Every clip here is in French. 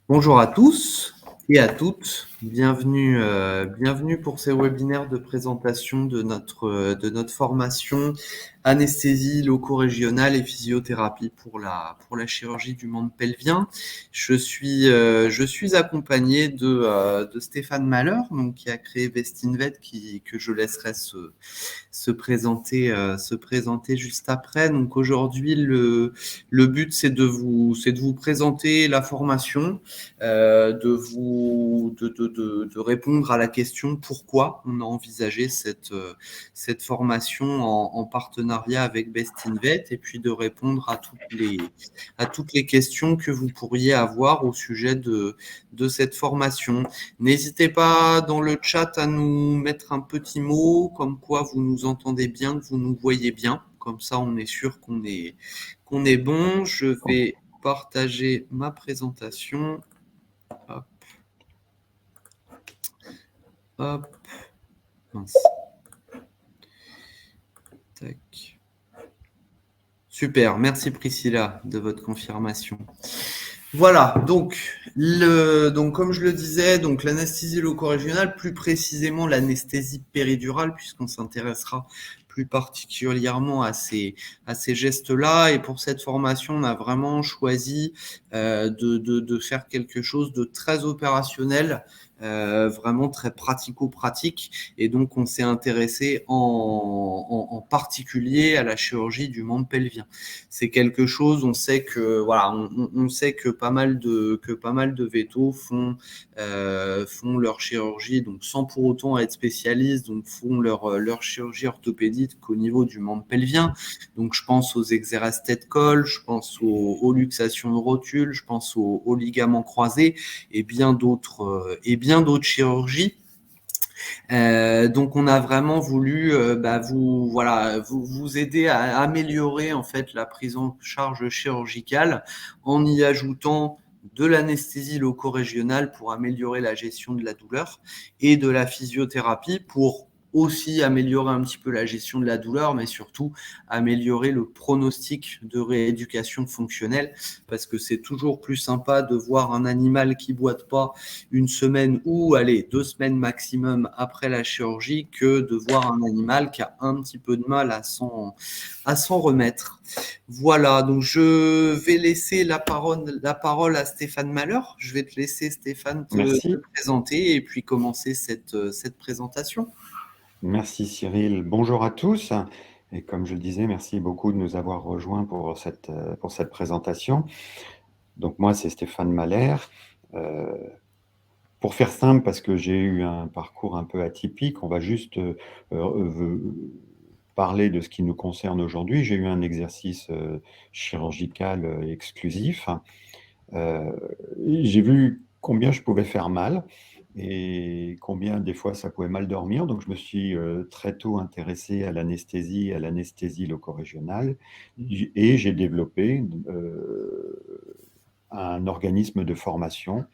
Bonjour à tous et à toutes. Bienvenue pour ces webinaires de présentation de notre formation anesthésie loco-régionale et physiothérapie pour la chirurgie du membre pelvien. Je suis accompagné de Stéphane Mahler, donc, qui a créé Vestinvet, que je laisserai se présenter juste après. Donc aujourd'hui, le but, c'est de vous présenter la formation, de répondre à la question pourquoi on a envisagé cette formation en partenariat avec Bestinvet, et puis de répondre à toutes les questions que vous pourriez avoir au sujet de cette formation. N'hésitez pas dans le chat à nous mettre un petit mot, comme quoi vous nous entendez bien, que vous nous voyez bien. Comme ça, on est sûr qu'on est bon. Je vais partager ma présentation. Hop, hop, mince. Tac. Super, merci Priscilla de votre confirmation. Voilà, donc comme je le disais, donc l'anesthésie loco-régionale, plus précisément l'anesthésie péridurale, puisqu'on s'intéressera plus particulièrement à ces gestes-là. Et pour cette formation, on a vraiment choisi de faire quelque chose de très opérationnel, vraiment très pratico-pratique. Et donc, on s'est intéressé en particulier à la chirurgie du membre pelvien. C'est quelque chose, on sait que voilà, on sait que pas mal de vétos font leur chirurgie, donc sans pour autant être spécialistes, donc font leur chirurgie orthopédique qu'au niveau du membre pelvien. Donc je pense aux exérastètes col, je pense aux luxations de rotule, je pense aux ligaments croisés et bien d'autres chirurgies. Donc on a vraiment voulu vous aider à améliorer en fait la prise en charge chirurgicale en y ajoutant de l'anesthésie loco-régionale pour améliorer la gestion de la douleur et de la physiothérapie pour aussi améliorer un petit peu la gestion de la douleur, mais surtout améliorer le pronostic de rééducation fonctionnelle, parce que c'est toujours plus sympa de voir un animal qui boite pas une semaine ou, allez, 2 semaines maximum après la chirurgie que de voir un animal qui a un petit peu de mal à s'en remettre. Voilà, donc je vais laisser la parole à Stéphane Mahler. Je vais te laisser, Stéphane, te Merci. présenter et puis commencer cette présentation. Merci Cyril. Bonjour à tous. Et comme je le disais, merci beaucoup de nous avoir rejoints pour cette présentation. Donc moi, c'est Stéphane Mahler. Pour faire simple, parce que j'ai eu un parcours un peu atypique, on va juste parler de ce qui nous concerne aujourd'hui. J'ai eu un exercice chirurgical exclusif. J'ai vu combien je pouvais faire mal et combien des fois ça pouvait mal dormir. Donc je me suis très tôt intéressé à l'anesthésie loco-régionale, et j'ai développé un organisme de formation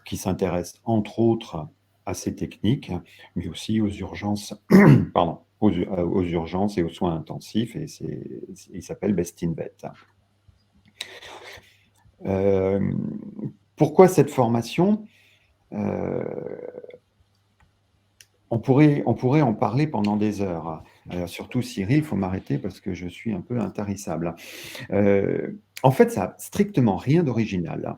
qui s'intéresse entre autres à ces techniques, mais aussi aux urgences, pardon, aux urgences et aux soins intensifs, et il s'appelle Bestinvet. Pourquoi cette formation? On pourrait en parler pendant des heures. Surtout Cyril, il faut m'arrêter parce que je suis un peu intarissable. En fait, ça n'a strictement rien d'original.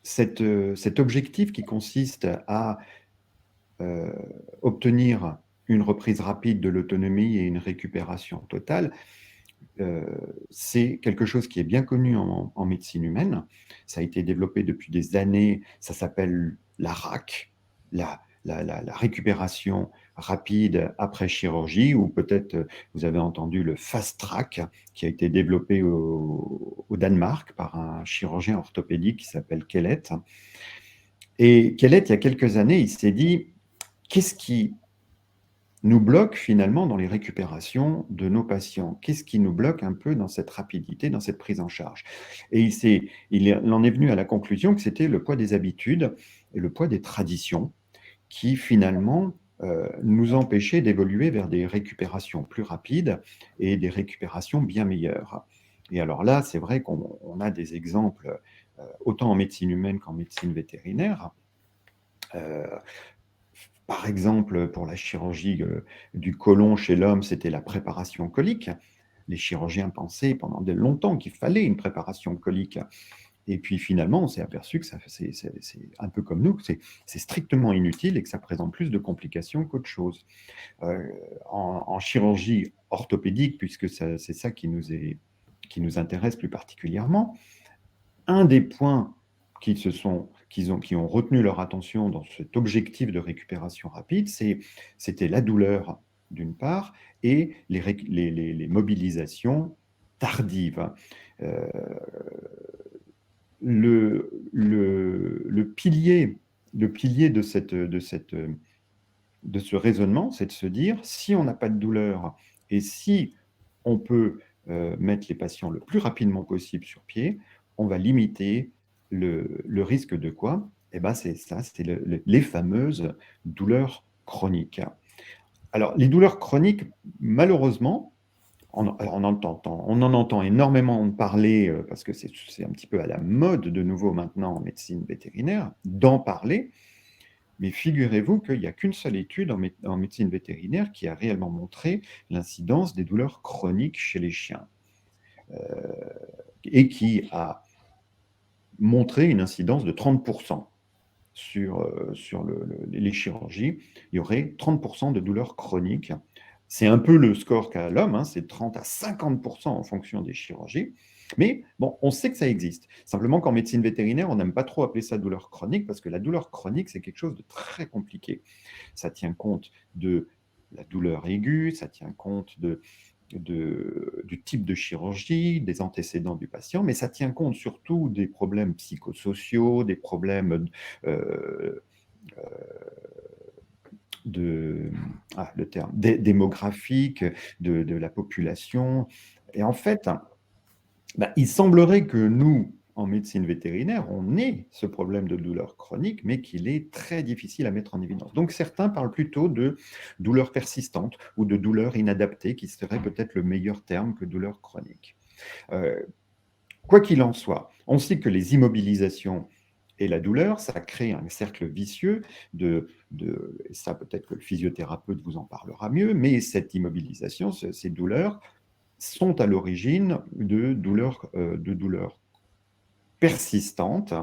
Cet objectif qui consiste à obtenir une reprise rapide de l'autonomie et une récupération totale, c'est quelque chose qui est bien connu en médecine humaine. Ça a été développé depuis des années. Ça s'appelle la RAC, la récupération rapide après chirurgie, ou peut-être vous avez entendu le fast track qui a été développé au Danemark par un chirurgien orthopédique qui s'appelle Kellett. Et Kellett, il y a quelques années, il s'est dit, qu'est-ce qui nous bloque finalement dans les récupérations de nos patients? Qu'est-ce qui nous bloque un peu dans cette rapidité, dans cette prise en charge? Et il en est venu à la conclusion que c'était le poids des habitudes et le poids des traditions qui finalement nous empêchaient d'évoluer vers des récupérations plus rapides et des récupérations bien meilleures. Et alors là, c'est vrai qu'on a des exemples, autant en médecine humaine qu'en médecine vétérinaire. Par exemple, pour la chirurgie du côlon chez l'homme, c'était la préparation colique. Les chirurgiens pensaient pendant de longtemps qu'il fallait une préparation colique. Et puis finalement, on s'est aperçu que c'est un peu comme nous, que c'est strictement inutile et que ça présente plus de complications qu'autre chose. En chirurgie orthopédique, puisque c'est ça qui nous intéresse plus particulièrement, un des points qui ont retenu leur attention dans cet objectif de récupération rapide, c'était la douleur, d'une part, et les mobilisations tardives. Euh, le pilier de ce raisonnement, c'est de se dire, si on n'a pas de douleur et si on peut mettre les patients le plus rapidement possible sur pied, on va limiter le risque de quoi? Eh ben, c'est ça, c'est les fameuses douleurs chroniques. Alors, les douleurs chroniques, malheureusement, on en entend énormément parler parce que c'est un petit peu à la mode de nouveau maintenant en médecine vétérinaire d'en parler. Mais figurez-vous qu'il n'y a qu'une seule étude en médecine vétérinaire qui a réellement montré l'incidence des douleurs chroniques chez les chiens et qui a montré une incidence de 30% sur les chirurgies. Il y aurait 30% de douleurs chroniques. C'est un peu le score qu'a l'homme, hein, c'est 30 à 50% en fonction des chirurgies. Mais bon, on sait que ça existe. Simplement qu'en médecine vétérinaire, on n'aime pas trop appeler ça douleur chronique parce que la douleur chronique, c'est quelque chose de très compliqué. Ça tient compte de la douleur aiguë, ça tient compte du type de chirurgie, des antécédents du patient, mais ça tient compte surtout des problèmes psychosociaux, des problèmes euh, le terme démographique de la population. Et en fait, il semblerait que nous, en médecine vétérinaire, on ait ce problème de douleur chronique, mais qu'il est très difficile à mettre en évidence. Donc certains parlent plutôt de douleur persistante ou de douleur inadaptée, qui serait peut-être le meilleur terme que douleur chronique. Quoi qu'il en soit, on sait que les immobilisations et la douleur, ça crée un cercle vicieux ça peut-être que le physiothérapeute vous en parlera mieux, mais cette immobilisation, ces douleurs, sont à l'origine de douleurs persistantes.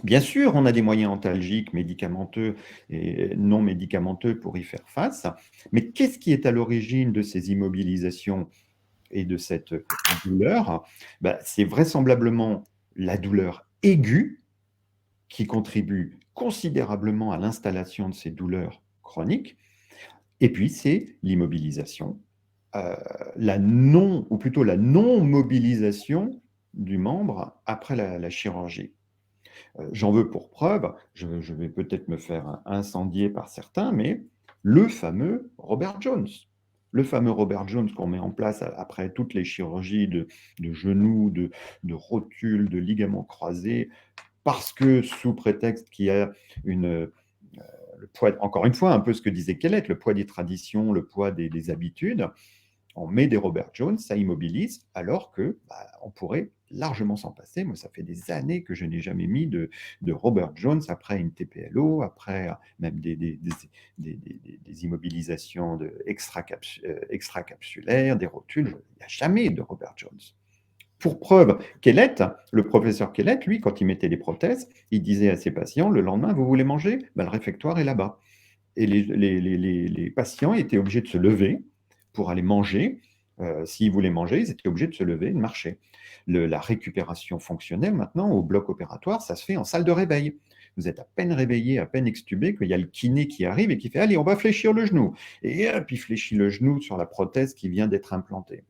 Bien sûr, on a des moyens antalgiques, médicamenteux et non médicamenteux pour y faire face, mais qu'est-ce qui est à l'origine de ces immobilisations et de cette douleur? C'est vraisemblablement la douleur aiguë qui contribue considérablement à l'installation de ces douleurs chroniques, et puis c'est l'immobilisation ou plutôt la non-mobilisation du membre après la chirurgie. J'en veux pour preuve, je vais peut-être me faire incendier par certains, mais le fameux Robert Jones. Le fameux Robert Jones qu'on met en place après toutes les chirurgies de genoux, de rotules, de ligaments croisés, parce que sous prétexte qu'il y a le poids, encore une fois, un peu ce que disait Kellett, le poids des traditions, le poids des habitudes, on met des Robert Jones, ça immobilise, alors que on pourrait largement s'en passer. Moi, ça fait des années que je n'ai jamais mis de Robert Jones après une TPLO, après même des immobilisations extracapsulaires, des rotules. Il n'y a jamais de Robert Jones. Pour preuve, Kellett, le professeur Kellett, lui, quand il mettait des prothèses, il disait à ses patients, le lendemain, vous voulez manger? Le réfectoire est là-bas. Et les patients étaient obligés de se lever pour aller manger. S'ils voulaient manger, ils étaient obligés de se lever et de marcher. La récupération fonctionnelle, maintenant, au bloc opératoire, ça se fait en salle de réveil. Vous êtes à peine réveillé, à peine extubé, qu'il y a le kiné qui arrive et qui fait « Allez, on va fléchir le genou ». Et puis il fléchit le genou sur la prothèse qui vient d'être implantée.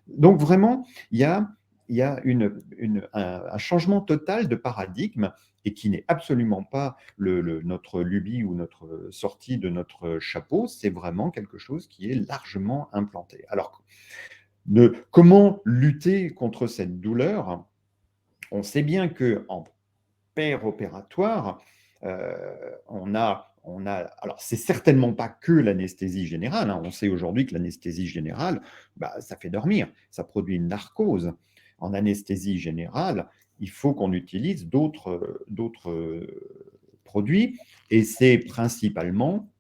Donc vraiment, il y a un changement total de paradigme et qui n'est absolument pas notre lubie ou notre sortie de notre chapeau, c'est vraiment quelque chose qui est largement implanté. Alors, comment lutter contre cette douleur? On sait bien qu'en opératoire, on alors, c'est certainement pas que l'anesthésie générale, hein. On sait aujourd'hui que l'anesthésie générale, ça fait dormir, ça produit une narcose. En anesthésie générale, il faut qu'on utilise d'autres produits, et c'est principalement,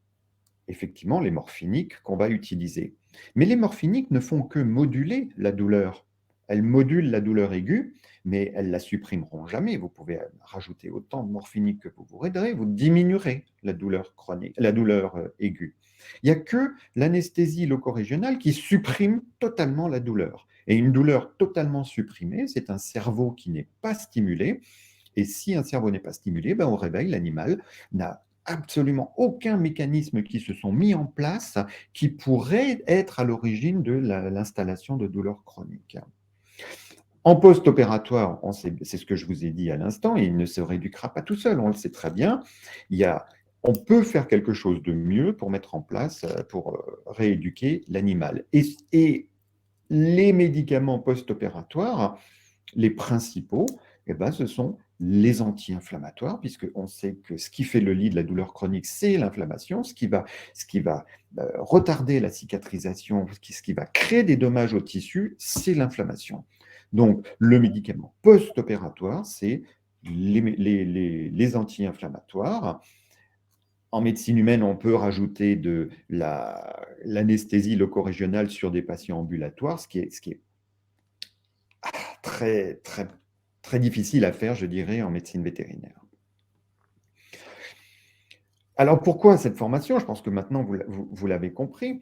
effectivement, les morphiniques qu'on va utiliser. Mais les morphiniques ne font que moduler la douleur. Elles modulent la douleur aiguë, mais elles ne la supprimeront jamais. Vous pouvez rajouter autant de morphiniques que vous voudrez, vous diminuerez la douleur chronique, la douleur aiguë. Il n'y a que l'anesthésie locorégionale qui supprime totalement la douleur. Et une douleur totalement supprimée, c'est un cerveau qui n'est pas stimulé. Et si un cerveau n'est pas stimulé, au réveil, l'animal n'a absolument aucun mécanisme qui se sont mis en place qui pourrait être à l'origine de l'installation de douleurs chroniques. En post-opératoire, c'est ce que je vous ai dit à l'instant, il ne se rééduquera pas tout seul, on le sait très bien. On peut faire quelque chose de mieux pour mettre en place, pour rééduquer l'animal. Et les médicaments post-opératoires, les principaux, ce sont les anti-inflammatoires, puisqu'on sait que ce qui fait le lit de la douleur chronique, c'est l'inflammation, ce qui va retarder la cicatrisation, ce qui va créer des dommages au tissu, c'est l'inflammation. Donc, le médicament post-opératoire, c'est les anti-inflammatoires. En médecine humaine, on peut rajouter de l'anesthésie locorégionale sur des patients ambulatoires, ce qui est très, très, très difficile à faire, je dirais, en médecine vétérinaire. Alors, pourquoi cette formation? Je pense que maintenant, vous l'avez compris.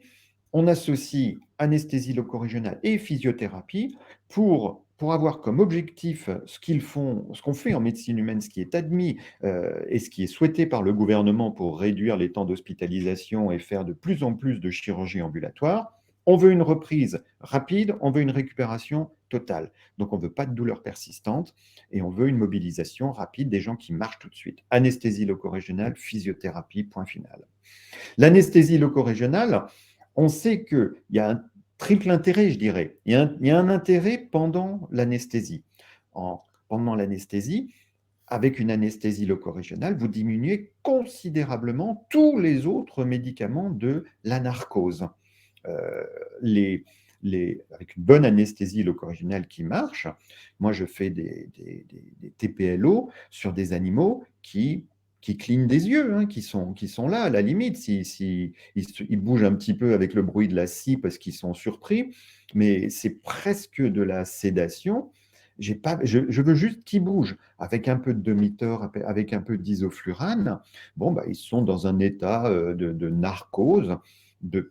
On associe anesthésie locorégionale et physiothérapie pour avoir comme objectif ce qu'on fait en médecine humaine, ce qui est admis et ce qui est souhaité par le gouvernement pour réduire les temps d'hospitalisation et faire de plus en plus de chirurgie ambulatoire. On veut une reprise rapide, on veut une récupération totale. Donc, on ne veut pas de douleur persistante et on veut une mobilisation rapide des gens qui marchent tout de suite. Anesthésie locorégionale, physiothérapie, point final. L'anesthésie locorégionale, on sait qu'il y a un triple intérêt, je dirais. Il y a un intérêt pendant l'anesthésie. Pendant l'anesthésie, avec une anesthésie locorégionale, vous diminuez considérablement tous les autres médicaments de la narcose. Avec une bonne anesthésie locorégionale qui marche, moi je fais des TPLO sur des animaux qui clignent des yeux, hein, qui sont là à la limite, ils bougent un petit peu avec le bruit de la scie parce qu'ils sont surpris, mais c'est presque de la sédation. Je veux juste qu'ils bougent avec un peu de demi-heure, avec un peu d'isoflurane. Ils sont dans un état de narcose, de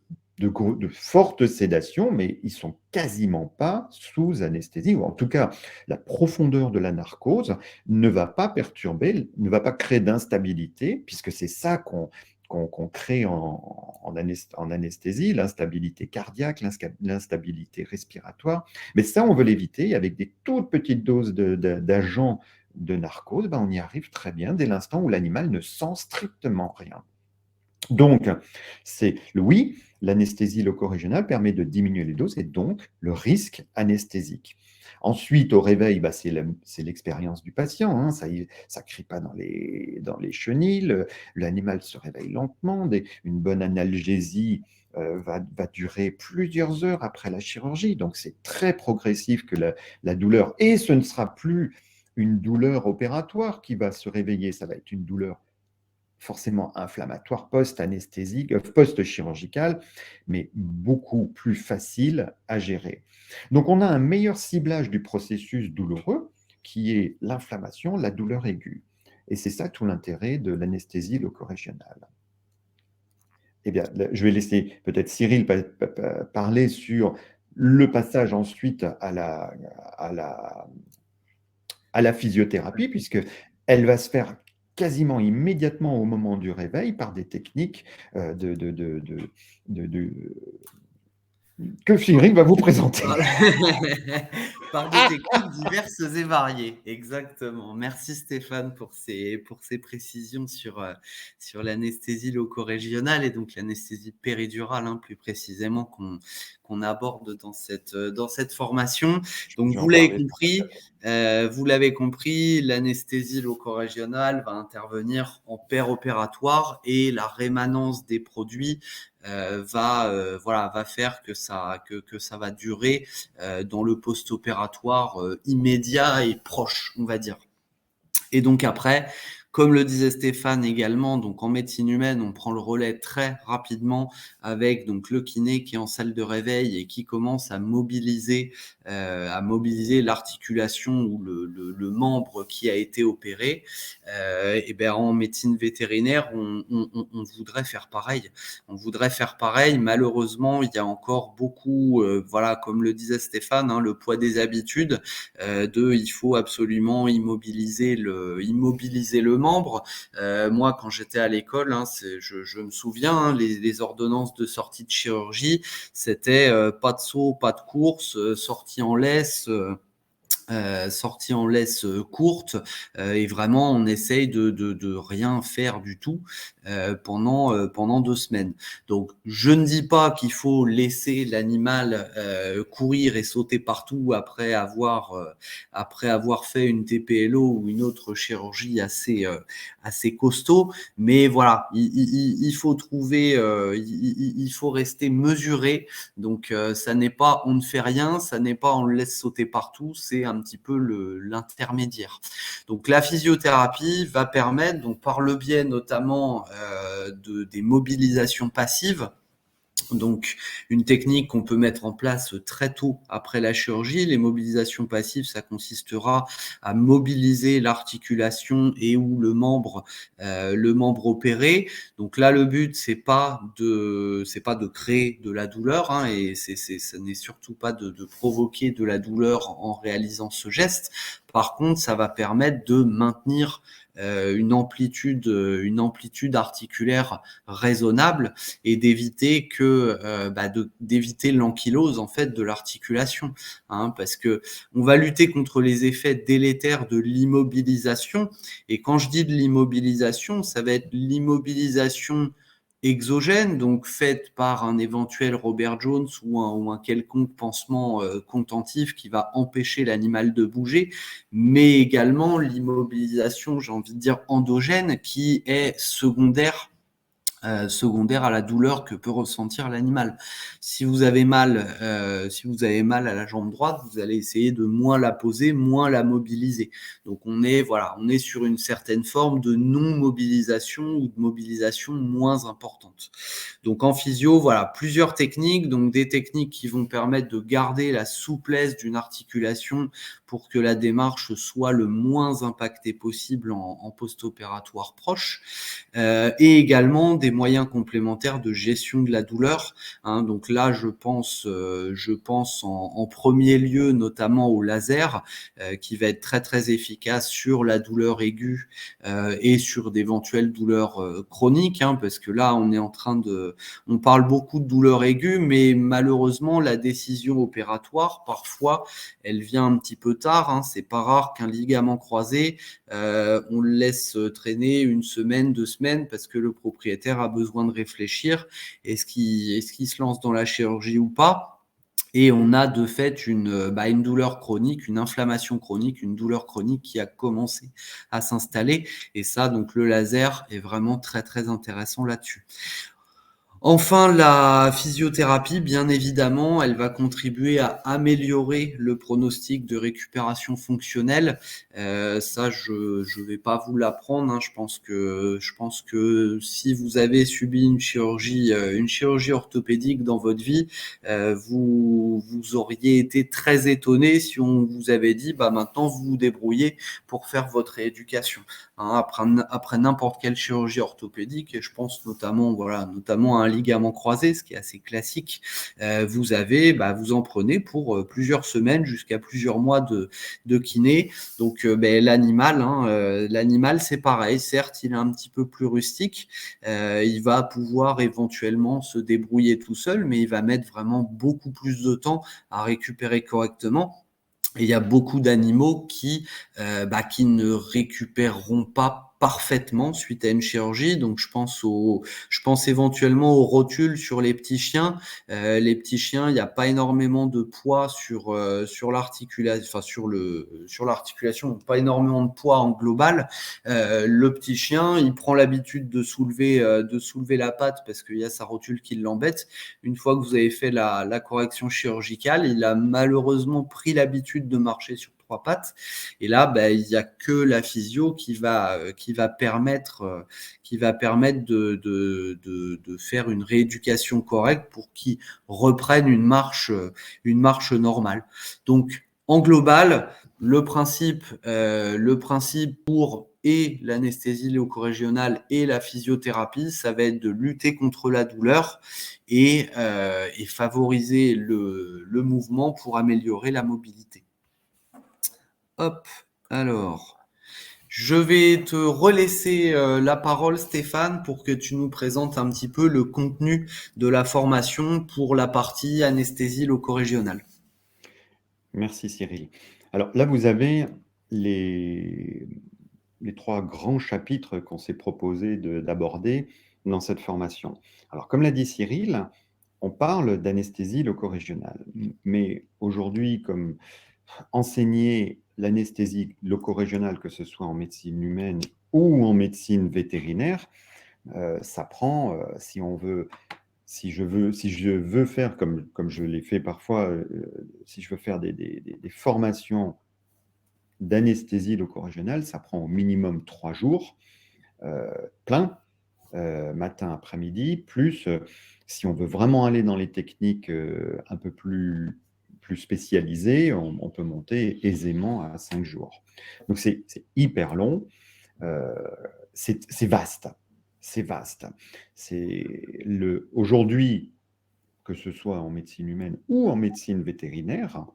forte sédation, mais ils ne sont quasiment pas sous anesthésie, ou en tout cas, la profondeur de la narcose ne va pas perturber, ne va pas créer d'instabilité, puisque c'est ça qu'on crée en anesthésie, l'instabilité cardiaque, l'instabilité respiratoire. Mais ça, on veut l'éviter avec des toutes petites doses d'agents de narcose. On y arrive très bien dès l'instant où l'animal ne sent strictement rien. Donc, oui, l'anesthésie locorégionale permet de diminuer les doses et donc le risque anesthésique. Ensuite, au réveil, c'est l'expérience du patient, hein, ça ne crie pas dans les chenilles, l'animal se réveille lentement, une bonne analgésie va durer plusieurs heures après la chirurgie, donc c'est très progressif que la douleur, et ce ne sera plus une douleur opératoire qui va se réveiller, ça va être une douleur forcément inflammatoire post-anesthésique, post-chirurgical, mais beaucoup plus facile à gérer. Donc, on a un meilleur ciblage du processus douloureux qui est l'inflammation, la douleur aiguë. Et c'est ça tout l'intérêt de l'anesthésie locorégionale. Eh bien, je vais laisser peut-être Cyril parler sur le passage ensuite à la physiothérapie, puisque elle va se faire quasiment immédiatement au moment du réveil par des techniques que Cyril va vous présenter. Par des techniques diverses et variées, exactement. Merci Stéphane pour ces précisions sur l'anesthésie locorégionale et donc l'anesthésie péridurale, hein, plus précisément, qu'on aborde dans cette formation. Donc, Je vais en parler sur la table. vous l'avez compris, l'anesthésie loco-régionale va intervenir en opératoire et la rémanence des produits va faire que ça va durer dans le post-opératoire immédiat et proche, on va dire. Et donc après, comme le disait Stéphane également, donc en médecine humaine, on prend le relais très rapidement avec donc le kiné qui est en salle de réveil et qui commence à mobiliser l'articulation ou le membre qui a été opéré. Et ben en médecine vétérinaire, on voudrait faire pareil. On voudrait faire pareil. Malheureusement, il y a encore beaucoup, comme le disait Stéphane, le poids des habitudes. Il faut absolument immobiliser le membre. Moi, quand j'étais à l'école, je me souviens, les ordonnances de sortie de chirurgie, c'était pas de saut, pas de course, sortie en laisse. Sortie en laisse courte et vraiment on essaye de rien faire du tout pendant 2 semaines. Donc je ne dis pas qu'il faut laisser l'animal courir et sauter partout après avoir fait une TPLO ou une autre chirurgie assez costaud, mais voilà, il faut trouver, il faut rester mesuré. Donc ça n'est pas on ne fait rien, ça n'est pas on le laisse sauter partout, c'est un petit peu l'intermédiaire. Donc la physiothérapie va permettre, donc par le biais notamment des mobilisations passives, donc une technique qu'on peut mettre en place très tôt après la chirurgie. Les mobilisations passives, ça consistera à mobiliser l'articulation et ou le membre opéré. Donc là, le but c'est pas de créer de la douleur et ça n'est surtout pas de provoquer de la douleur en réalisant ce geste. Par contre, ça va permettre de maintenir une amplitude articulaire raisonnable et d'éviter d'éviter l'ankylose en fait de l'articulation, parce que on va lutter contre les effets délétères de l'immobilisation. Et quand je dis de l'immobilisation, ça va être l'immobilisation exogène, donc faite par un éventuel Robert Jones ou un quelconque pansement contentif qui va empêcher l'animal de bouger, mais également l'immobilisation, j'ai envie de dire endogène, qui est secondaire à la douleur que peut ressentir l'animal. Si vous avez mal à la jambe droite, vous allez essayer de moins la poser, moins la mobiliser. Donc on est sur une certaine forme de non-mobilisation ou de mobilisation moins importante. Donc en physio, plusieurs techniques, donc des techniques qui vont permettre de garder la souplesse d'une articulation pour que la démarche soit le moins impactée possible en post-opératoire proche, et également des moyens complémentaires de gestion de la douleur. Donc là, je pense en premier lieu notamment au laser, qui va être très très efficace sur la douleur aiguë et sur d'éventuelles douleurs chroniques, parce que là, on parle beaucoup de douleurs aiguës, mais malheureusement, la décision opératoire, parfois, elle vient un petit peu tard. C'est pas rare qu'un ligament croisé, on le laisse traîner 1 semaine, 2 semaines, parce que le propriétaire a besoin de réfléchir. Est-ce qu'il se lance dans la chirurgie ou pas? Et on a de fait une douleur chronique, une inflammation chronique, une douleur chronique qui a commencé à s'installer. Et ça, donc le laser est vraiment très très intéressant là-dessus. Enfin, la physiothérapie, bien évidemment, elle va contribuer à améliorer le pronostic de récupération fonctionnelle. Ça, je vais pas vous l'apprendre. Je pense que si vous avez subi une chirurgie orthopédique dans votre vie, vous auriez été très étonné si on vous avait dit, maintenant vous vous débrouillez pour faire votre rééducation. Après n'importe quelle chirurgie orthopédique, et je pense notamment à un ligament croisé, ce qui est assez classique, vous en prenez pour plusieurs semaines jusqu'à plusieurs mois de kiné. Donc l'animal c'est pareil, certes il est un petit peu plus rustique, il va pouvoir éventuellement se débrouiller tout seul, mais il va mettre vraiment beaucoup plus de temps à récupérer correctement. Et il y a beaucoup d'animaux qui ne récupéreront pas parfaitement suite à une chirurgie. Donc, je pense éventuellement aux rotules sur les petits chiens. Les petits chiens, il n'y a pas énormément de poids sur l'articulation, enfin sur l'articulation, pas énormément de poids en global. Le petit chien, il prend l'habitude de soulever la patte parce qu'il y a sa rotule qui l'embête. Une fois que vous avez fait la correction chirurgicale, il a malheureusement pris l'habitude de marcher sur trois pattes. Et là, il n'y a que la physio qui va permettre de faire une rééducation correcte pour qu'il reprenne une marche normale. Donc, en global, le principe pour et l'anesthésie léocorrégionale et la physiothérapie, ça va être de lutter contre la douleur et favoriser le mouvement pour améliorer la mobilité. Hop, alors, je vais te relaisser la parole, Stéphane, pour que tu nous présentes un petit peu le contenu de la formation pour la partie anesthésie locorégionale. Merci Cyril. Alors là, vous avez les 3 grands chapitres qu'on s'est proposé d'aborder dans cette formation. Alors, comme l'a dit Cyril, on parle d'anesthésie locorégionale. Mais aujourd'hui, comme enseigner l'anesthésie locorégionale, que ce soit en médecine humaine ou en médecine vétérinaire, ça prend, si je veux faire comme je l'ai fait parfois, si je veux faire des formations d'anesthésie locorégionale, ça prend au minimum 3 jours plein, matin, après-midi, plus si on veut vraiment aller dans les techniques un peu plus spécialisées, on peut monter aisément à 5 jours. Donc c'est hyper long, c'est vaste. C'est vaste. Aujourd'hui, que ce soit en médecine humaine ou en médecine vétérinaire,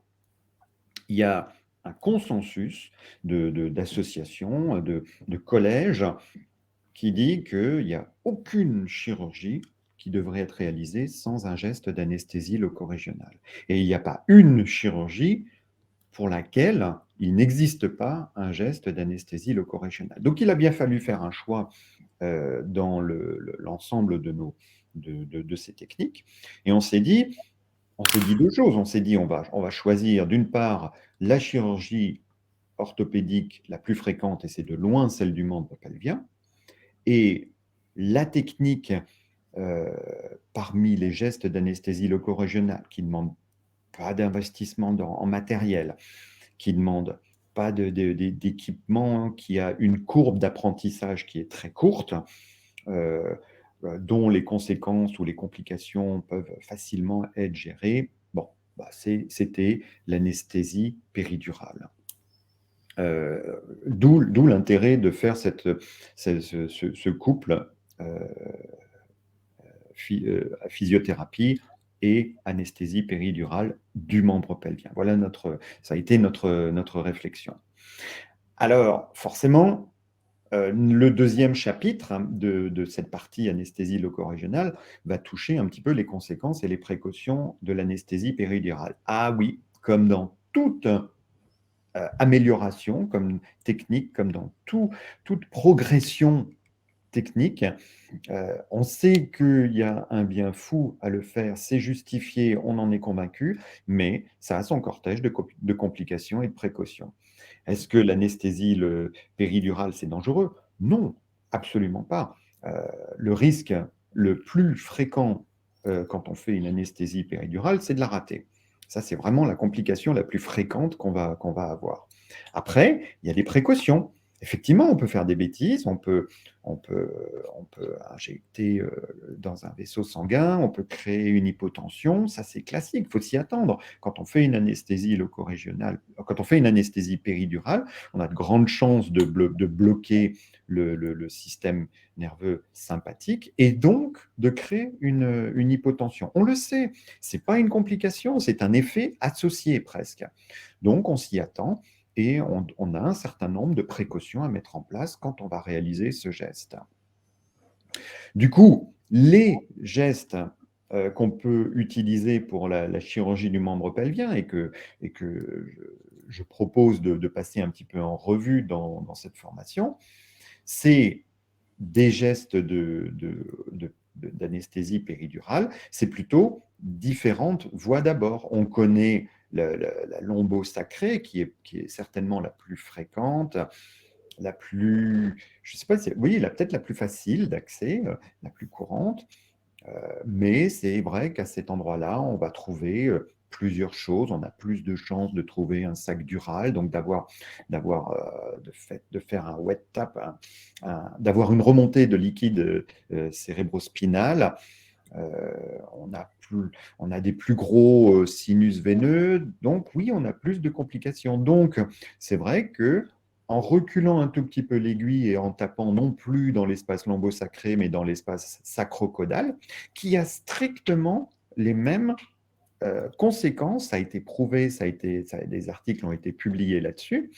il y a un consensus d'associations, de collèges qui dit qu'il n'y a aucune chirurgie qui devrait être réalisée sans un geste d'anesthésie locorégionale. Et il n'y a pas une chirurgie pour laquelle il n'existe pas un geste d'anesthésie locorégionale. Donc il a bien fallu faire un choix dans l'ensemble de ces techniques. Et on s'est dit 2 choses. On s'est dit on va choisir d'une part la chirurgie orthopédique la plus fréquente, et c'est de loin celle du membre pelvien, et la technique parmi les gestes d'anesthésie locorégionale qui ne demandent pas d'investissement en matériel, qui ne demandent pas d'équipement, qui a une courbe d'apprentissage qui est très courte, dont les conséquences ou les complications peuvent facilement être gérées. Bon, c'était l'anesthésie péridurale. D'où l'intérêt de faire ce couple physiothérapie et anesthésie péridurale du membre pelvien. Voilà ça a été notre réflexion. Alors, forcément, le deuxième chapitre de cette partie anesthésie locorégionale va toucher un petit peu les conséquences et les précautions de l'anesthésie péridurale. Ah oui, comme dans toute amélioration, comme technique, comme dans toute progression technique, on sait qu'il y a un bien fou à le faire, c'est justifié, on en est convaincu, mais ça a son cortège de complications et de précautions. Est-ce que l'anesthésie péridurale, c'est dangereux? Non, absolument pas. Le risque le plus fréquent quand on fait une anesthésie péridurale, c'est de la rater. Ça, c'est vraiment la complication la plus fréquente qu'on va avoir. Après, il y a des précautions. Effectivement, on peut faire des bêtises, on peut injecter dans un vaisseau sanguin, on peut créer une hypotension, ça c'est classique, il faut s'y attendre. Quand on fait une anesthésie locorégionale, quand on fait une anesthésie péridurale, on a de grandes chances de bloquer le système nerveux sympathique et donc de créer une hypotension. On le sait, ce n'est pas une complication, c'est un effet associé presque. Donc on s'y attend. Et on a un certain nombre de précautions à mettre en place quand on va réaliser ce geste. Du coup, les gestes qu'on peut utiliser pour la chirurgie du membre pelvien et que je propose de passer un petit peu en revue dans cette formation, c'est des gestes d'anesthésie péridurale, c'est plutôt différentes voies d'abord. On connaît la lombosacrée, qui est certainement la plus fréquente, la plus, je sais pas, oui, peut-être la plus facile d'accès, la plus courante. Mais c'est vrai qu'à cet endroit-là, on va trouver plusieurs choses. On a plus de chances de trouver un sac dural, donc de faire un wet tap, d'avoir une remontée de liquide cérébrospinal. On a des plus gros sinus veineux, donc oui, on a plus de complications. Donc, c'est vrai que en reculant un tout petit peu l'aiguille et en tapant non plus dans l'espace lombosacré, mais dans l'espace sacro-caudal, qui a strictement les mêmes conséquences, ça a été prouvé, des articles ont été publiés là-dessus.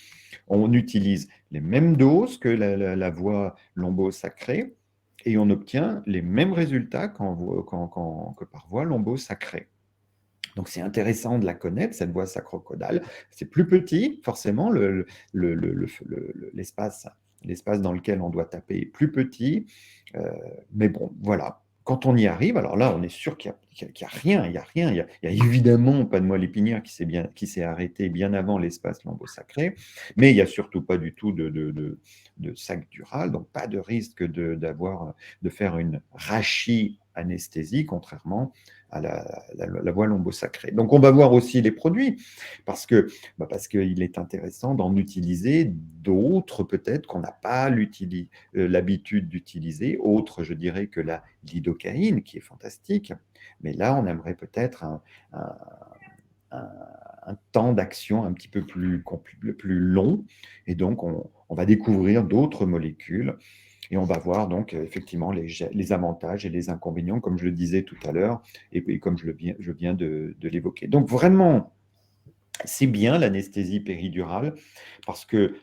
On utilise les mêmes doses que la voie lombosacrée et on obtient les mêmes résultats que par voie lombosacrée. Donc, c'est intéressant de la connaître, cette voie sacro-caudale. C'est plus petit, forcément, l'espace dans lequel on doit taper est plus petit. Mais bon, voilà. Quand on y arrive, alors là, on est sûr qu'il n'y a rien. Il n'y a évidemment pas de moelle épinière qui s'est arrêtée bien avant l'espace lombosacré, mais il n'y a surtout pas du tout de sac dural, donc pas de risque de faire une rachianesthésie, contrairement à la voie lombosacrée. Donc, on va voir aussi les produits, parce qu'il est intéressant d'en utiliser d'autres, peut-être, qu'on n'a pas l'habitude d'utiliser, autres, je dirais, que la lidocaïne, qui est fantastique. Mais là, on aimerait peut-être un temps d'action un petit peu plus long, et donc on va découvrir d'autres molécules. Et on va voir donc effectivement les avantages et les inconvénients, comme je le disais tout à l'heure, et comme je viens de l'évoquer. Donc vraiment, c'est bien l'anesthésie péridurale, parce que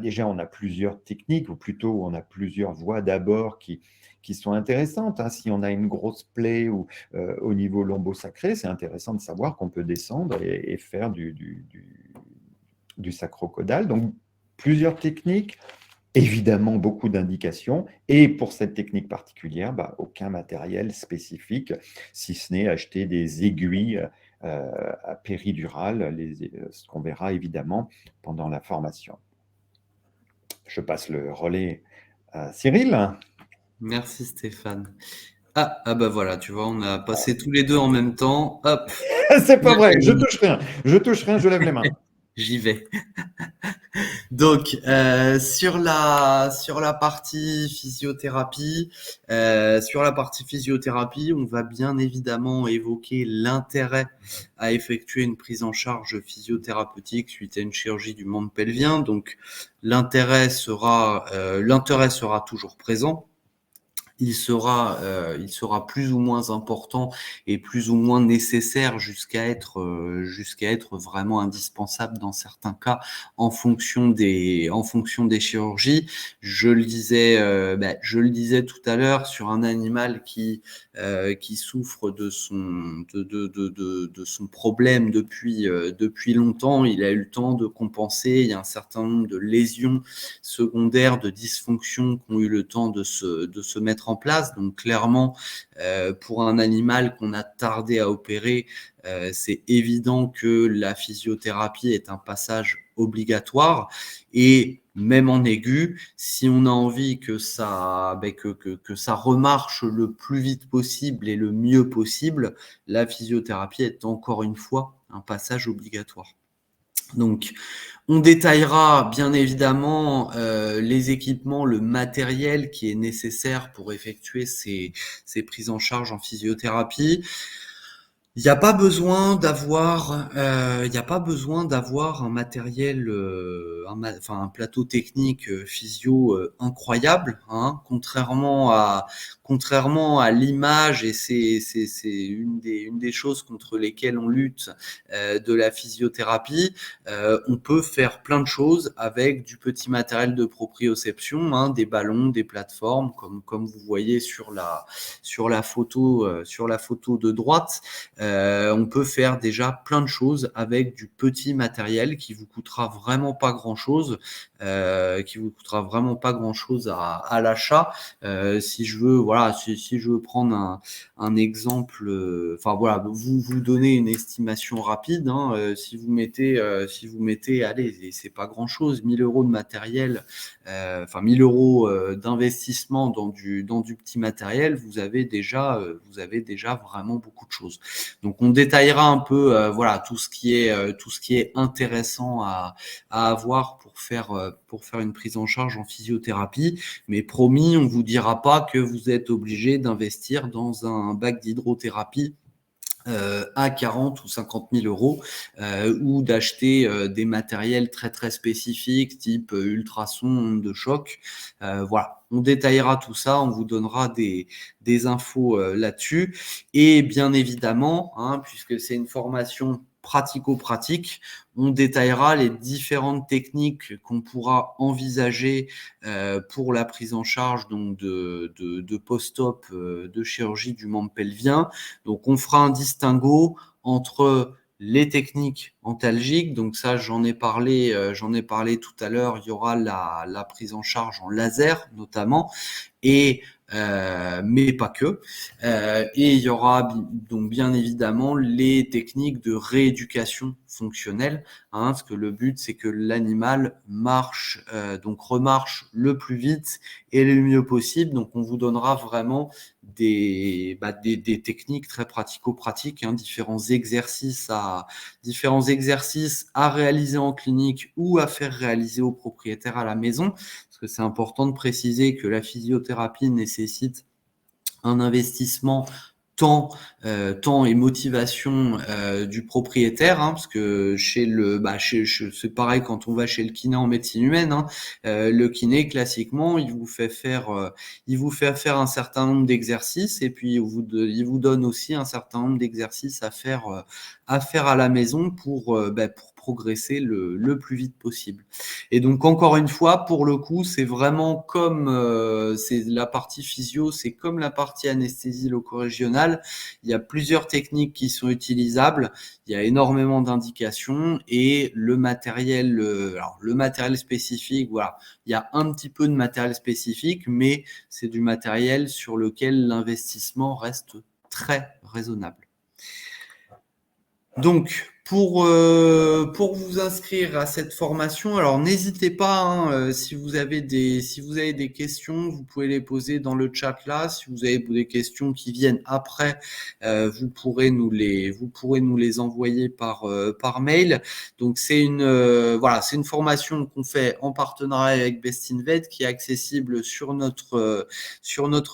déjà, on a plusieurs techniques, ou plutôt on a plusieurs voies d'abord qui sont intéressantes. Hein. Si on a une grosse plaie au niveau lombosacré, c'est intéressant de savoir qu'on peut descendre et faire du sacro-caudal. Donc, plusieurs techniques. Évidemment, beaucoup d'indications. Et pour cette technique particulière, aucun matériel spécifique, si ce n'est acheter des aiguilles péridurales, ce qu'on verra évidemment pendant la formation. Je passe le relais à Cyril. Merci Stéphane. Ah bah voilà, tu vois, on a passé tous les deux en même temps. Hop, C'est pas vrai, je touche rien, je lève les mains. j'y vais. Donc, sur la partie physiothérapie, on va bien évidemment évoquer l'intérêt à effectuer une prise en charge physiothérapeutique suite à une chirurgie du membre pelvien. Donc, l'intérêt sera toujours présent. Il sera plus ou moins important et plus ou moins nécessaire jusqu'à être vraiment indispensable dans certains cas en fonction des chirurgies. Je le disais tout à l'heure, sur un animal qui souffre de son problème depuis longtemps, il a eu le temps de compenser. Il y a un certain nombre de lésions secondaires, de dysfonctions qui ont eu le temps de se mettre en place. Donc clairement, pour un animal qu'on a tardé à opérer, c'est évident que la physiothérapie est un passage obligatoire. Et même en aigu, si on a envie que ça remarche le plus vite possible et le mieux possible, la physiothérapie est encore une fois un passage obligatoire. Donc, on détaillera bien évidemment les équipements, le matériel qui est nécessaire pour effectuer ces prises en charge en physiothérapie. Il n'y a pas besoin d'avoir un matériel, un plateau technique physio incroyable, hein, contrairement à l'image, et c'est une des choses contre lesquelles on lutte de la physiothérapie. On peut faire plein de choses avec du petit matériel de proprioception, hein, des ballons, des plateformes, comme vous voyez sur la photo de droite. on peut faire déjà plein de choses avec du petit matériel qui vous coûtera vraiment pas grand-chose, à l'achat. Si je veux prendre un exemple, vous donner une estimation rapide, hein, si vous mettez, allez, c'est pas grand-chose, 1 000 € de matériel, 1 000 € d'investissement dans du petit matériel, vous avez déjà vraiment beaucoup de choses. Donc on détaillera un peu, tout ce qui est intéressant à avoir pour faire une prise en charge en physiothérapie. Mais promis, on vous dira pas que vous êtes obligé d'investir dans un bac d'hydrothérapie à 40 ou 50 000 € ou d'acheter des matériels très très spécifiques type ultrasons, ondes de choc. On détaillera tout ça, on vous donnera des infos là-dessus. Et bien évidemment, hein, puisque c'est une formation pratico-pratique, on détaillera les différentes techniques qu'on pourra envisager pour la prise en charge donc de post-op de chirurgie du membre pelvien. Donc on fera un distinguo entre les techniques antalgiques, donc ça j'en ai parlé tout à l'heure, il y aura la prise en charge en laser notamment, et mais pas que. Et il y aura donc bien évidemment les techniques de rééducation fonctionnelle, hein, parce que le but c'est que l'animal remarche le plus vite et le mieux possible. Donc on vous donnera vraiment des techniques très pratico-pratiques, hein, différents exercices à réaliser en clinique ou à faire réaliser au propriétaire à la maison. Parce que c'est important de préciser que la physiothérapie nécessite un investissement temps et motivation du propriétaire, hein, parce que c'est pareil quand on va chez le kiné en médecine humaine, hein, le kiné classiquement il vous fait faire un certain nombre d'exercices et puis il vous donne aussi un certain nombre d'exercices à faire à la maison pour progresser le plus vite possible. Et donc encore une fois, pour le coup, c'est vraiment comme c'est la partie physio, c'est comme la partie anesthésie loco-régionale. Il y a plusieurs techniques qui sont utilisables. Il y a énormément d'indications et le matériel spécifique, voilà, il y a un petit peu de matériel spécifique, mais c'est du matériel sur lequel l'investissement reste très raisonnable. Donc, pour vous inscrire à cette formation, alors n'hésitez pas, hein, si vous avez des questions, vous pouvez les poser dans le chat là. Si vous avez des questions qui viennent après, vous pourrez nous les envoyer par mail. Donc c'est une formation qu'on fait en partenariat avec Bestinvet qui est accessible sur notre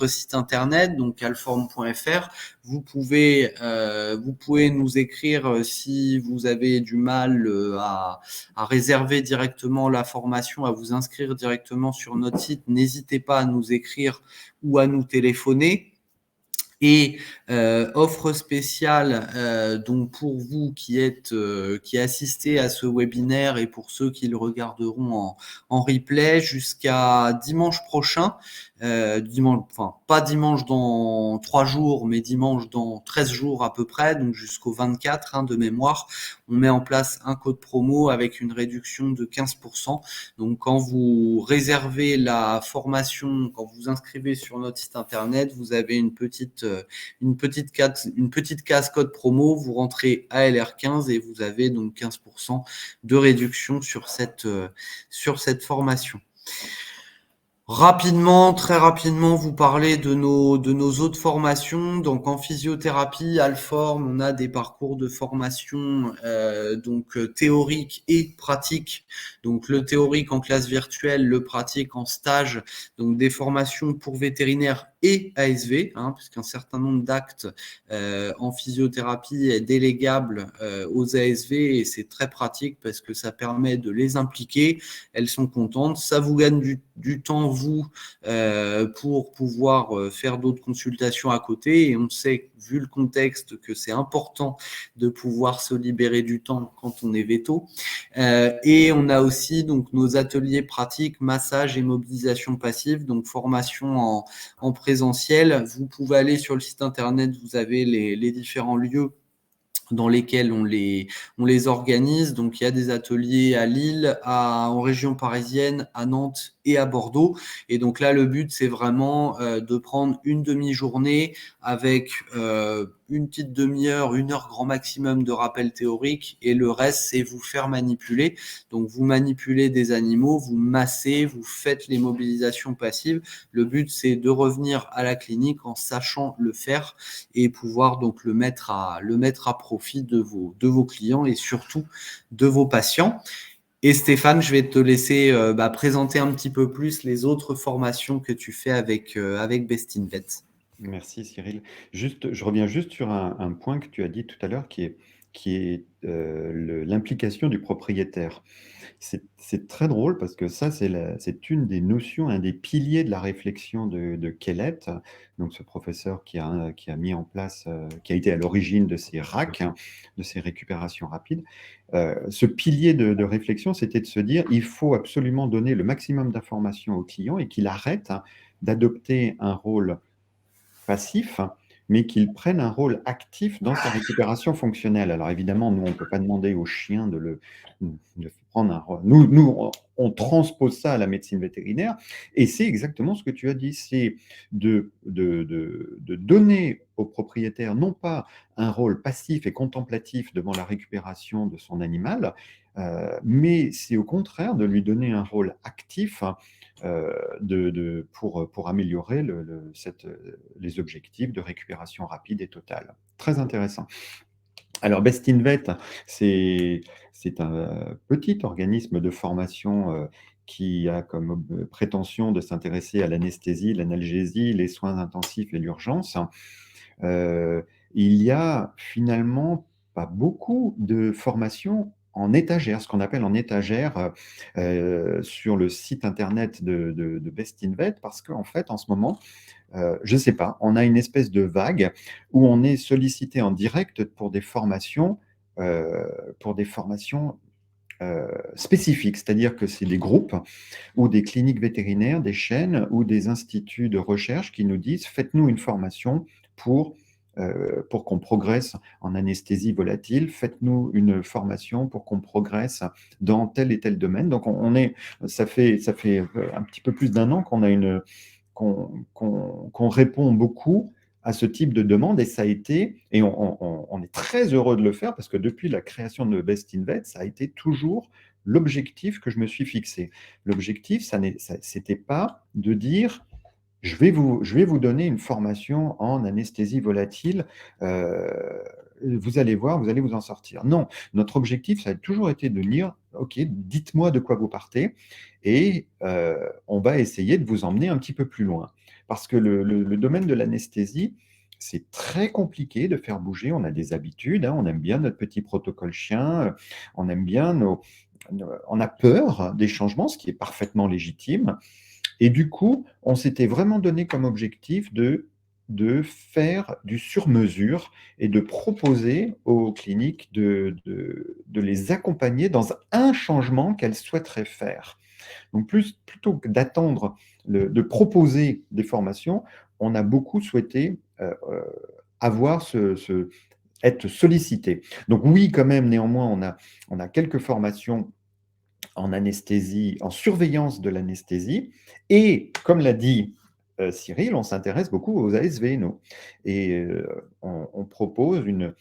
site internet, donc alform.fr. Vous pouvez nous écrire si vous avez du mal à réserver directement la formation, à vous inscrire directement sur notre site. N'hésitez pas à nous écrire ou à nous téléphoner. Et offre spéciale donc pour vous qui assistez à ce webinaire et pour ceux qui le regarderont en replay jusqu'à dimanche prochain. Pas dimanche dans 3 jours, mais dimanche dans 13 jours à peu près, donc jusqu'au 24 de mémoire. On met en place un code promo avec une réduction de 15%. Donc quand vous réservez la formation, quand vous inscrivez sur notre site internet, vous avez une petite case code promo, vous rentrez ALR15 et vous avez donc 15% de réduction sur cette formation. Très rapidement, vous parler de nos autres formations. Donc en physiothérapie, Alform, on a des parcours de formation théorique et pratique. Donc le théorique en classe virtuelle, le pratique en stage. Donc des formations pour vétérinaires et ASV, puisqu'un certain nombre d'actes en physiothérapie est délégable aux ASV et c'est très pratique parce que ça permet de les impliquer. Elles sont contentes, ça vous gagne du temps vous pour pouvoir faire d'autres consultations à côté et on sait, vu le contexte, que c'est important de pouvoir se libérer du temps quand on est véto. Et on a aussi donc nos ateliers pratiques, massage et mobilisation passive, donc formation en présentiel. Vous pouvez aller sur le site internet, vous avez les différents lieux dans lesquels on les organise. Donc, il y a des ateliers à Lille, en région parisienne, à Nantes et à Bordeaux. Et donc là, le but, c'est vraiment de prendre une demi-journée avec une petite demi-heure, 1 heure grand maximum de rappel théorique. Et le reste, c'est vous faire manipuler. Donc, vous manipulez des animaux, vous massez, vous faites les mobilisations passives. Le but, c'est de revenir à la clinique en sachant le faire et pouvoir donc le mettre à profit de vos clients et surtout de vos patients. Et Stéphane, je vais te laisser présenter un petit peu plus les autres formations que tu fais avec Best in Vet. Merci Cyril. Je reviens juste sur un point que tu as dit tout à l'heure qui est l'implication du propriétaire. C'est très drôle parce que ça, c'est une des notions, un des piliers de la réflexion de Kellett, donc ce professeur qui a mis en place, qui a été à l'origine de ces RAC, de ces récupérations rapides. Ce pilier de réflexion, c'était de se dire, il faut absolument donner le maximum d'informations au client et qu'il arrête d'adopter un rôle passif, mais qu'ils prennent un rôle actif dans sa récupération fonctionnelle. Alors évidemment, nous, on ne peut pas demander aux chiens de prendre un rôle. Nous, on transpose ça à la médecine vétérinaire, et c'est exactement ce que tu as dit, c'est de donner au propriétaire non pas un rôle passif et contemplatif devant la récupération de son animal, mais c'est au contraire de lui donner un rôle actif pour améliorer les objectifs de récupération rapide et totale. Très intéressant. Alors, Best in Vet, c'est un petit organisme de formation qui a comme prétention de s'intéresser à l'anesthésie, l'analgésie, les soins intensifs et l'urgence. Il y a finalement pas beaucoup de formations en étagère, ce qu'on appelle en étagère sur le site internet de Best in Vet, parce qu'en fait, en ce moment, je ne sais pas, on a une espèce de vague où on est sollicité en direct pour des formations, spécifiques, c'est-à-dire que c'est des groupes ou des cliniques vétérinaires, des chaînes ou des instituts de recherche qui nous disent faites-nous une formation pour qu'on progresse en anesthésie volatile, faites-nous une formation pour qu'on progresse dans tel et tel domaine. Donc ça fait un petit peu plus d'1 an qu'on répond beaucoup à ce type de demande, et ça a été, et on est très heureux de le faire parce que depuis la création de Best in Vet, ça a été toujours l'objectif que je me suis fixé. L'objectif, c'était pas de dire je vais vous donner une formation en anesthésie volatile, vous allez voir, vous allez vous en sortir. Non, notre objectif, ça a toujours été de dire, OK, dites-moi de quoi vous partez et on va essayer de vous emmener un petit peu plus loin. Parce que le domaine de l'anesthésie, c'est très compliqué de faire bouger. On a des habitudes, on aime bien notre petit protocole chien, on aime bien on a peur des changements, ce qui est parfaitement légitime. Et du coup, on s'était vraiment donné comme objectif de faire du sur-mesure et de proposer aux cliniques de les accompagner dans un changement qu'elles souhaiteraient faire. Donc, plutôt que d'attendre, de proposer des formations, on a beaucoup souhaité avoir être sollicité. Donc oui, quand même, néanmoins, on a quelques formations en anesthésie, en surveillance de l'anesthésie. Et comme l'a dit Cyril, on s'intéresse beaucoup aux ASV, nous. Et on propose une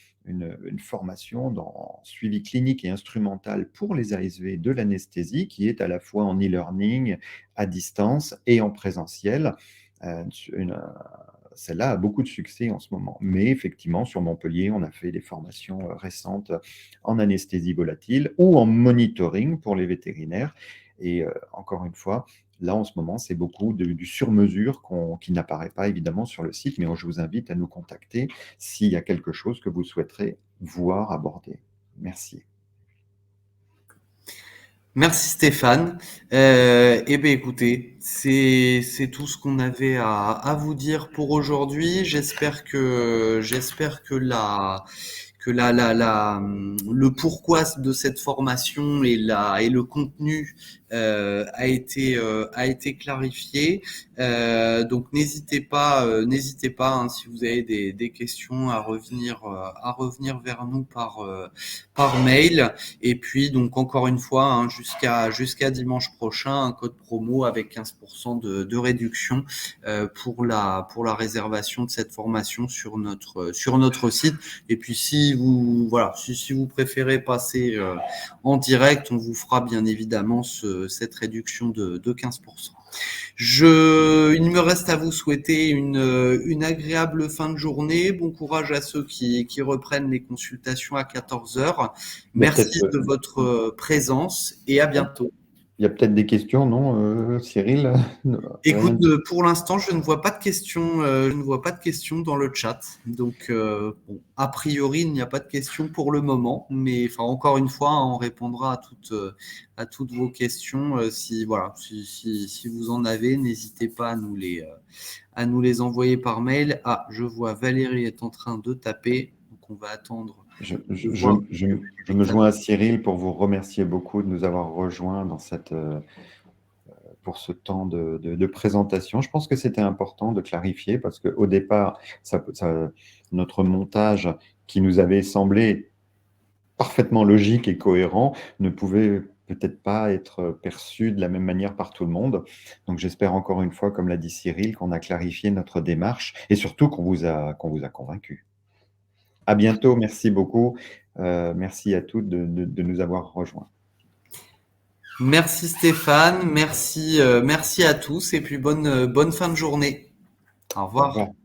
formation dans suivi clinique et instrumental pour les ASV de l'anesthésie qui est à la fois en e-learning, à distance et en présentiel. Celle-là a beaucoup de succès en ce moment. Mais effectivement, sur Montpellier, on a fait des formations récentes en anesthésie volatile ou en monitoring pour les vétérinaires. Et encore une fois, là, en ce moment, c'est beaucoup du sur-mesure qui n'apparaît pas évidemment sur le site, mais je vous invite à nous contacter s'il y a quelque chose que vous souhaiterez voir aborder. Merci. Merci Stéphane. Eh bien écoutez, c'est tout ce qu'on avait à vous dire pour aujourd'hui. J'espère que le pourquoi de cette formation et le contenu a été clarifié. Donc n'hésitez pas, hein, si vous avez des questions à revenir vers nous par mail. Et puis donc encore une fois, hein, jusqu'à dimanche prochain, un code promo avec 15% de réduction pour la réservation de cette formation sur notre site. Et puis si vous préférez passer en direct, on vous fera bien évidemment cette réduction de 15%. Il me reste à vous souhaiter une agréable fin de journée. Bon courage à ceux qui reprennent les consultations à 14 heures. Merci de votre présence et à bientôt. Il y a peut-être des questions, non, Cyril? Écoute, pour l'instant, je ne vois pas de questions. Je ne vois pas de questions dans le chat. Donc, bon, a priori, il n'y a pas de questions pour le moment. Mais enfin, encore une fois, on répondra à toutes vos questions. Si vous en avez, n'hésitez pas à nous les envoyer par mail. Ah, je vois Valérie est en train de taper. Donc, on va attendre. Je me joins à Cyril pour vous remercier beaucoup de nous avoir rejoints pour ce temps de présentation. Je pense que c'était important de clarifier parce qu'au départ, notre montage qui nous avait semblé parfaitement logique et cohérent ne pouvait peut-être pas être perçu de la même manière par tout le monde. Donc j'espère encore une fois, comme l'a dit Cyril, qu'on a clarifié notre démarche et surtout qu'on vous a convaincus. À bientôt, merci beaucoup. Merci à toutes de nous avoir rejoints. Merci Stéphane, merci à tous et puis bonne fin de journée. Au revoir. Au revoir.